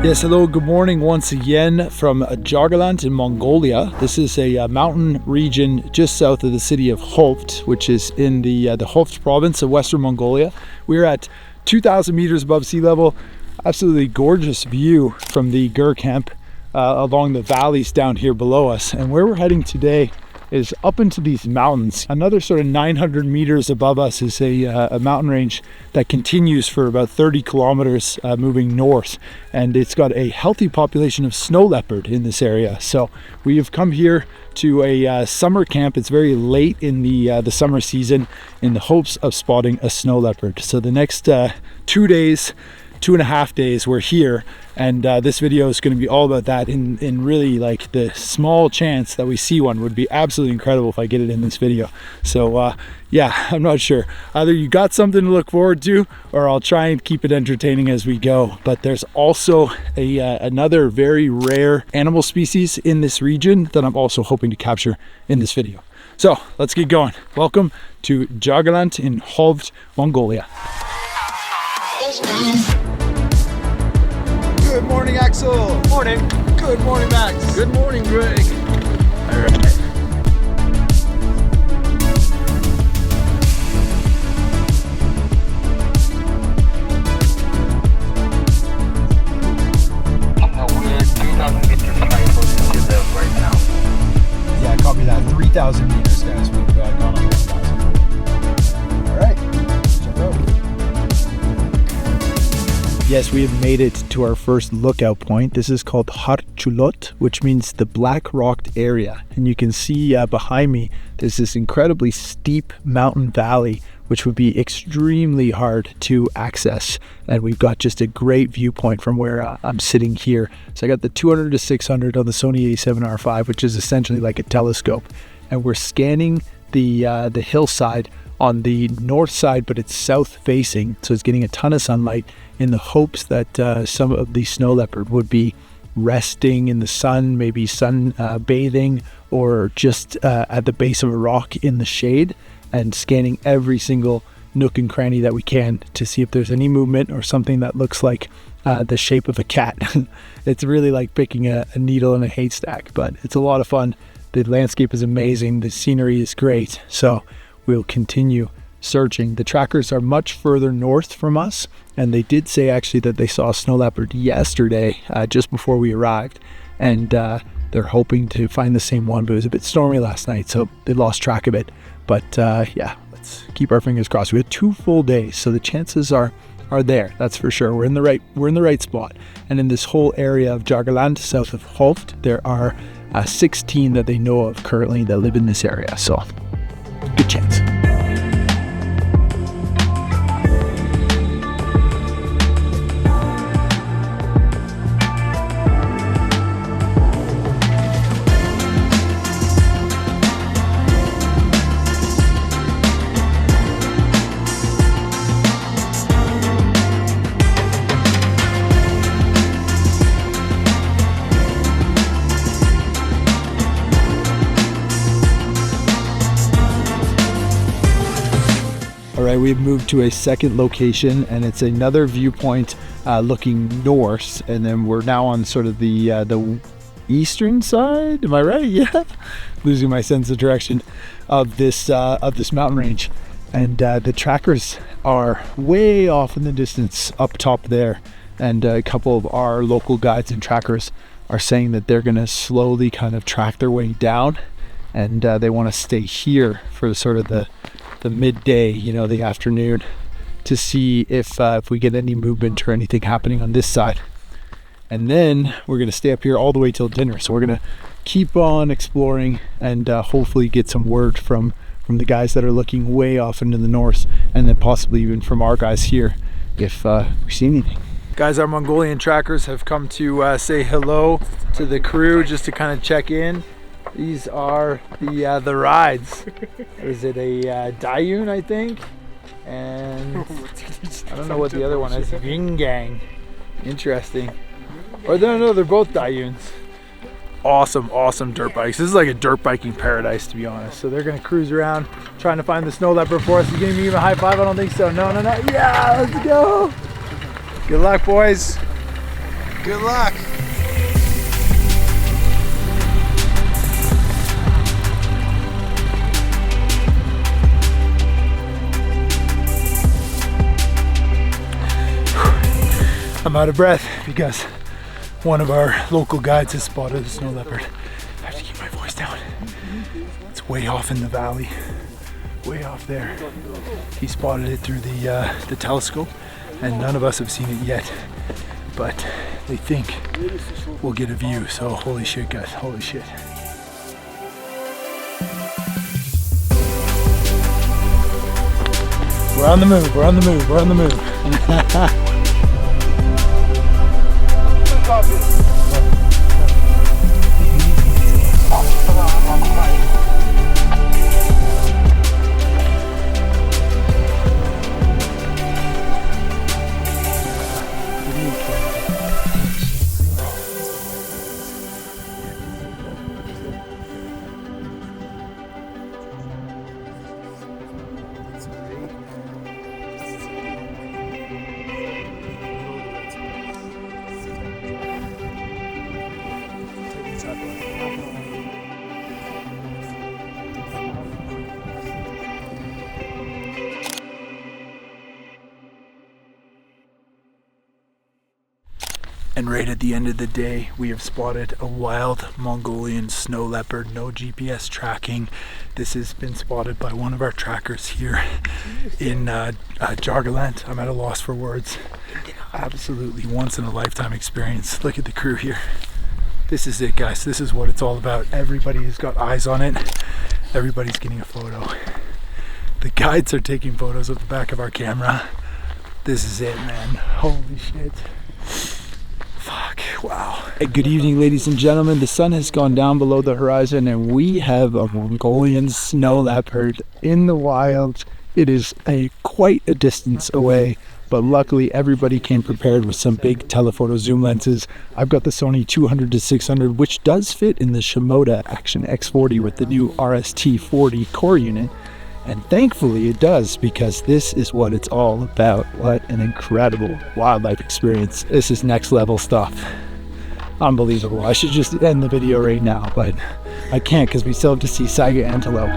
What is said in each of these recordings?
Yes, hello, good morning once again from Jagaland in Mongolia. This is a mountain region just south of the city of Khovd, which is in the Khovd province of Western Mongolia. We're at 2,000 meters above sea level. Absolutely gorgeous view from the Gur camp along the valleys down here below us. And where we're heading today is up into these mountains. Another sort of 900 meters above us is a mountain range that continues for about 30 kilometers moving north, and it's got a healthy population of snow leopard in this area. So we have come here to a summer camp. It's very late in the summer season in the hopes of spotting a snow leopard. So the next 2.5 days we're here, and this video is going to be all about that. In really, like, the small chance that we see one would be absolutely incredible if I get it in this video. So yeah, I'm not sure. Either you got something to look forward to, or I'll try and keep it entertaining as we go. But there's also another very rare animal species in this region that I'm also hoping to capture in this video. So let's get going. Welcome to Jagaland in Khovd, Mongolia. Good morning, Axel. Morning. Good morning, Max. Good morning, Greg. All right. Yeah, copy that. 3,000 meters, guys. We've gone up 1,000. All right. Check out. Yes, we have made it to our first lookout point. This is called Harchulot, which means the black rocked area. And you can see behind me, there's this incredibly steep mountain valley, which would be extremely hard to access. And we've got just a great viewpoint from where I'm sitting here. So I got the 200 to 600 on the Sony A7R5, which is essentially like a telescope. And we're scanning the hillside on the north side, but it's south facing, so it's getting a ton of sunlight in the hopes that some of the snow leopard would be resting in the sun, maybe sun bathing, or just at the base of a rock in the shade, and scanning every single nook and cranny that we can to see if there's any movement or something that looks like the shape of a cat. It's really like picking a needle in a haystack, but it's a lot of fun. The landscape is amazing, the scenery is great, so we'll continue searching. The trackers are much further north from us, and they did say actually that they saw a snow leopard yesterday just before we arrived, and they're hoping to find the same one, but it was a bit stormy last night, so they lost track of it. But yeah, let's keep our fingers crossed. We had 2 full days, so the chances are there, that's for sure. We're in the right spot. And in this whole area of Jagaland south of Khovd, there are 16 that they know of currently that live in this area, so good chance. Alright, we've moved to a second location, and it's another viewpoint looking north, and then we're now on sort of the eastern side. Am I right? Yeah, losing my sense of direction of this mountain range, and the trackers are way off in the distance up top there, and a couple of our local guides and trackers are saying that they're going to slowly kind of track their way down, and they want to stay here for sort of the midday, the afternoon, to see if we get any movement or anything happening on this side. And then we're going to stay up here all the way till dinner. So we're going to keep on exploring and hopefully get some word from the guys that are looking way off into the north, and then possibly even from our guys here if we see anything. Guys, our Mongolian trackers have come to say hello to the crew, just to kind of check in. These are the rides. Is it a Dayun, I think? And I don't know what the other one is. Vingang. Interesting. Or no, they're both Dayuns. Awesome dirt bikes. This is like a dirt biking paradise, to be honest. So they're gonna cruise around trying to find the snow leopard for us. You giving me even a high five? I don't think so. No. Yeah, let's go. Good luck, boys. Good luck. I'm out of breath because one of our local guides has spotted a snow leopard. I have to keep my voice down. It's way off in the valley, way off there. He spotted it through the telescope, and none of us have seen it yet. But they think we'll get a view. So holy shit, guys! Holy shit! We're on the move. We're on the move. We're on the move. And right at the end of the day, we have spotted a wild Mongolian snow leopard, no GPS tracking. This has been spotted by one of our trackers here in Jargaland. I'm at a loss for words. Absolutely once in a lifetime experience. Look at the crew here. This is it, guys. This is what it's all about. Everybody has got eyes on it. Everybody's getting a photo. The guides are taking photos of the back of our camera. This is it, man. Holy shit. Fuck, wow. Hey, good evening, ladies and gentlemen. The sun has gone down below the horizon and we have a Mongolian snow leopard in the wild. It is quite a distance away, but luckily everybody came prepared with some big telephoto zoom lenses. I've got the Sony 200-600, which does fit in the Shimoda Action X40 with the new RST40 core unit. And thankfully it does, because this is what it's all about. What an incredible wildlife experience. This is next level stuff. Unbelievable. I should just end the video right now, but I can't because we still have to see Saiga antelope.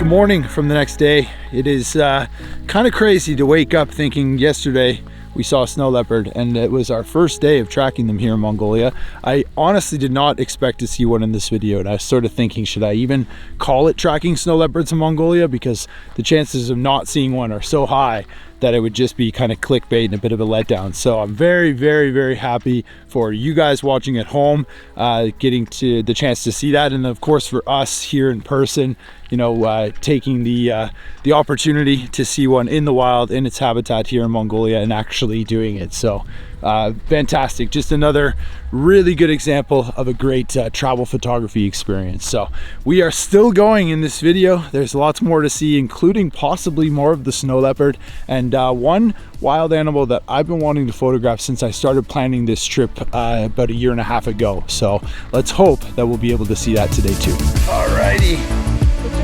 Morning from the next day. It is kind of crazy to wake up thinking yesterday we saw a snow leopard and it was our first day of tracking them here in Mongolia. I honestly did not expect to see one in this video, and I was sort of thinking, should I even call it tracking snow leopards in Mongolia, because the chances of not seeing one are so high that it would just be kind of clickbait and a bit of a letdown. So I'm very, very, very happy for you guys watching at home, getting to the chance to see that, and of course for us here in person, you know, taking the opportunity to see one in the wild in its habitat here in Mongolia and actually doing it. So fantastic. Just another really good example of a great travel photography experience. So we are still going in this video. There's lots more to see, including possibly more of the snow leopard, and one wild animal that I've been wanting to photograph since I started planning this trip about 1.5 years ago. So let's hope that we'll be able to see that today too. Alrighty.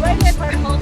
Right here, Purple.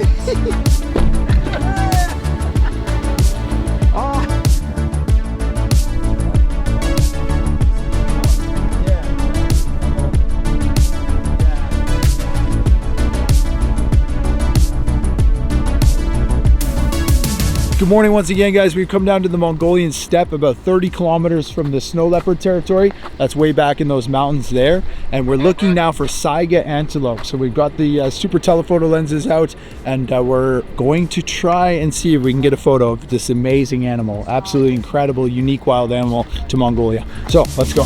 Good morning once again, guys. We've come down to the Mongolian steppe, about 30 kilometers from the snow leopard territory. That's way back in those mountains there. And we're looking now for Saiga antelope. So we've got the super telephoto lenses out, and we're going to try and see if we can get a photo of this amazing animal. Absolutely incredible, unique wild animal to Mongolia. So let's go.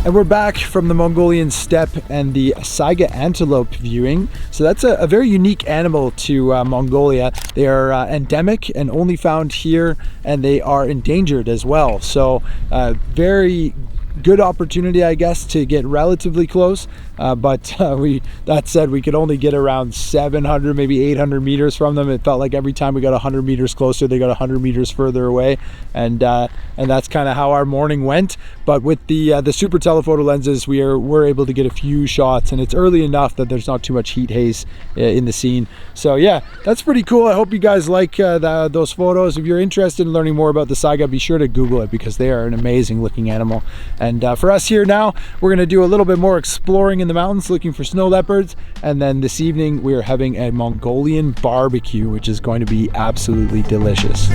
And we're back from the Mongolian steppe and the Saiga antelope viewing. So that's a very unique animal to Mongolia. They are endemic and only found here, and they are endangered as well. So very good opportunity, I guess, to get relatively close. But that said, we could only get around 700, maybe 800 meters from them. It felt like every time we got 100 meters closer, they got 100 meters further away. And that's kind of how our morning went. But with the super telephoto lenses, we're able to get a few shots, and it's early enough that there's not too much heat haze in the scene. So yeah, that's pretty cool. I hope you guys like those photos. If you're interested in learning more about the Saiga, be sure to Google it, because they are an amazing looking animal. And for us here now, we're going to do a little bit more exploring in the mountains, looking for snow leopards. And then this evening, we are having a Mongolian barbecue, which is going to be absolutely delicious.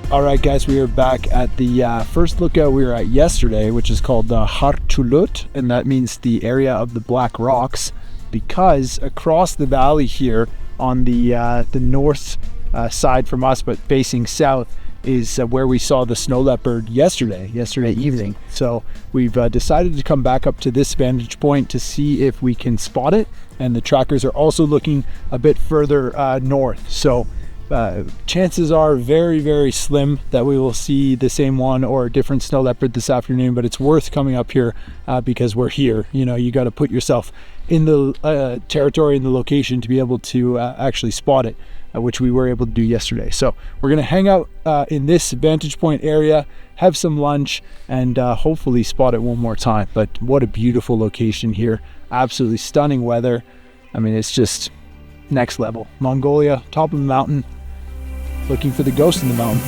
Alright guys, we are back at the first lookout we were at yesterday, which is called the Harchulut, and that means the area of the black rocks, because across the valley here on the north side from us, but facing south, is where we saw the snow leopard yesterday evening. So we've decided to come back up to this vantage point to see if we can spot it, and the trackers are also looking a bit further north. So chances are very, very slim that we will see the same one or a different snow leopard this afternoon, but it's worth coming up here because we're here. You know, you got to put yourself in the territory, in the location, to be able to actually spot it, which we were able to do yesterday. So we're going to hang out in this vantage point area, have some lunch, and hopefully spot it one more time. But what a beautiful location here. Absolutely stunning weather. I mean, it's just next level. Mongolia, top of the mountain, looking for the ghost in the mountain.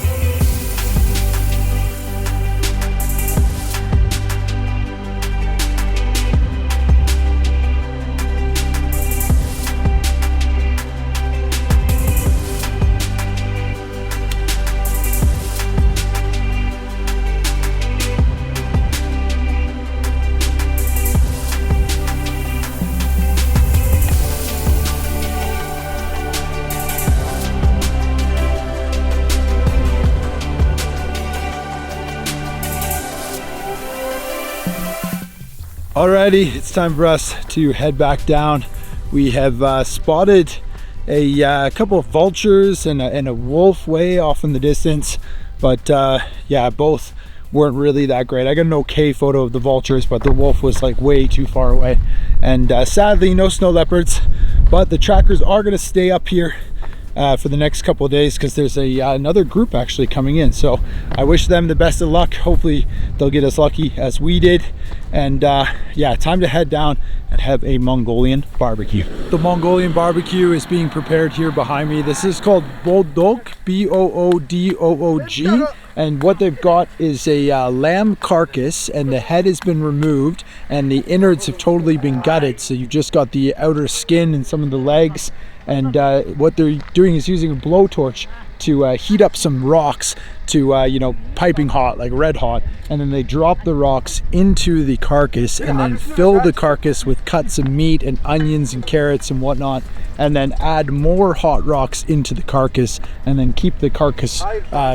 Alrighty, it's time for us to head back down. We have spotted a couple of vultures and a wolf way off in the distance, but yeah, both weren't really that great. I got an okay photo of the vultures, but the wolf was like way too far away. And sadly, no snow leopards, but the trackers are going to stay up here for the next couple of days, because there's another group actually coming in. So I wish them the best of luck. Hopefully they'll get as lucky as we did. And yeah, time to head down and have a Mongolian barbecue. The Mongolian barbecue is being prepared here behind me. This is called Boodog, B-O-O-D-O-O-G. And what they've got is a lamb carcass, and the head has been removed and the innards have totally been gutted. So you've just got the outer skin and some of the legs. And what they're doing is using a blowtorch to heat up some rocks to, you know, piping hot, like red hot. And then they drop the rocks into the carcass and then fill the carcass with cuts of meat and onions and carrots and whatnot. And then add more hot rocks into the carcass and then keep the carcass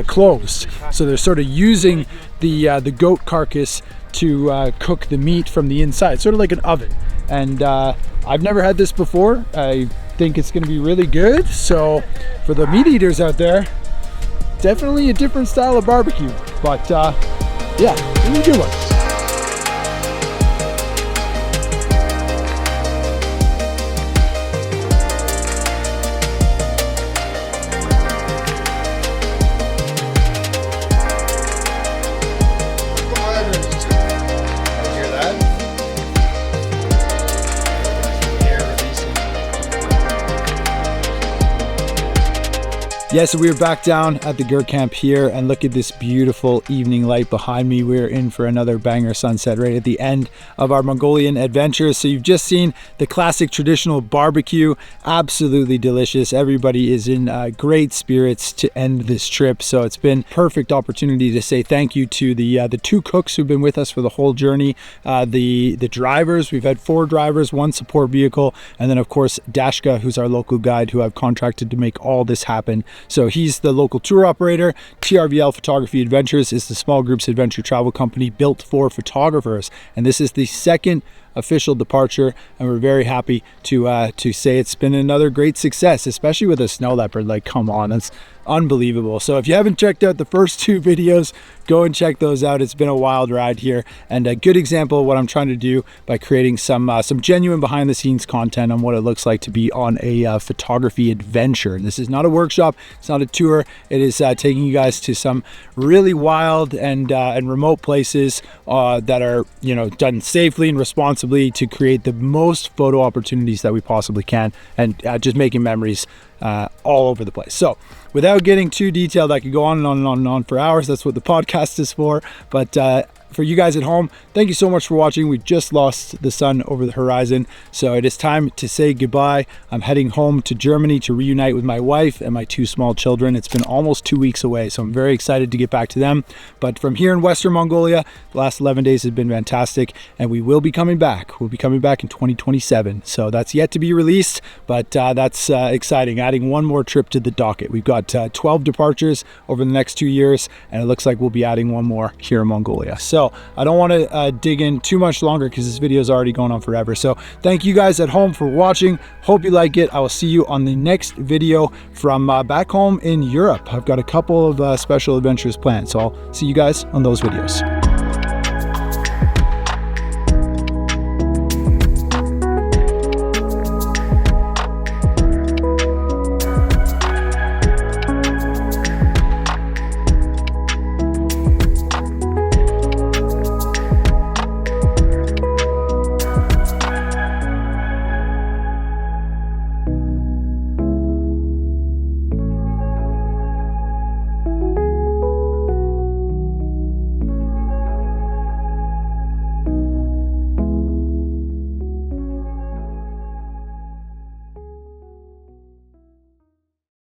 closed. So they're sort of using the goat carcass to cook the meat from the inside, sort of like an oven. And I've never had this before. I think it's going to be really good. So for the meat eaters out there, definitely a different style of barbecue, but yeah, really good one. Yeah, so we are back down at the Gur camp here, and look at this beautiful evening light behind me. We're in for another banger sunset right at the end of our Mongolian adventures. So you've just seen the classic traditional barbecue, absolutely delicious. Everybody is in great spirits to end this trip. So it's been perfect opportunity to say thank you to the two cooks who've been with us for the whole journey, the drivers. We've had 4 drivers, 1 support vehicle, and then of course Dashka, who's our local guide who I've contracted to make all this happen. So he's the local tour operator. TRVL Photography Adventures is the small groups adventure travel company built for photographers. And this is the second official departure, and we're very happy to say it's been another great success, especially with a snow leopard. Like, come on, that's unbelievable. So if you haven't checked out the first 2 videos, go and check those out. It's been a wild ride here, and a good example of what I'm trying to do by creating some genuine behind the scenes content on what it looks like to be on a photography adventure. This is not a workshop, it's not a tour. It is taking you guys to some really wild and remote places that are, you know, done safely and responsibly to create the most photo opportunities that we possibly can, and just making memories all over the place. So without getting too detailed, I could go on and on and on and on for hours. That's what the podcast is for. But for you guys at home, thank you so much for watching. We just lost the sun over the horizon, so it is time to say goodbye. I'm heading home to Germany to reunite with my wife and my 2 small children. It's been almost 2 weeks away, so I'm very excited to get back to them. But from here in Western Mongolia, the last 11 days have been fantastic, and we will be coming back. We'll be coming back in 2027, so that's yet to be released, but that's exciting. Adding 1 more trip to the docket. We've got 12 departures over the next 2 years, and it looks like we'll be adding 1 more here in Mongolia. So I don't want to dig in too much longer because this video is already going on forever. So thank you guys at home for watching. Hope you like it. I will see you on the next video from back home in Europe. I've got a couple of special adventures planned, so I'll see you guys on those videos.